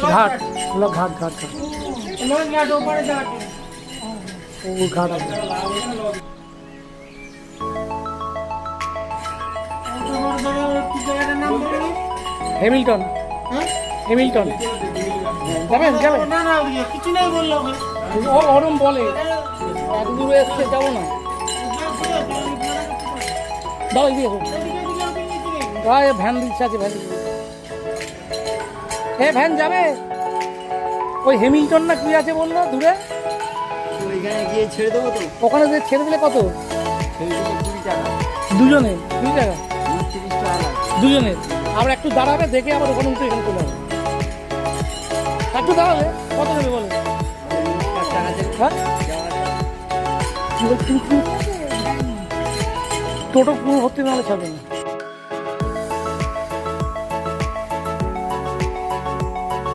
ঘাট হলো ঘাট ঘাট ঘাট ও ঘাট আছে। হ্যামিল্টন হ্যামিল্টন যাবেন যাবেন কিছু নাই বললো ওরম বলে এত দূরে এসছে যাবো না দাঁড়াই দিয়ে ভ্যান দিচ্ছে আছে ভ্যান ভ্যান যাবে ওই হ্যামিল্টন না কি আছে বললো দূরে ওইখানে গিয়ে ছেড়ে দেবো তো ওখানে যে ছেড়ে দিলে কত 20 টাকা দুজনে 20 টাকা 30 টাকা দুজনের আবার একটু দাঁড়াবে দেখে আবার ওখানে উঠে এখানে চলে যাবে একটু দাঁড়াবে কত নেবে বলে হ্যাঁ টোটো পুরো ভর্তি নাহলে ছাড়বে না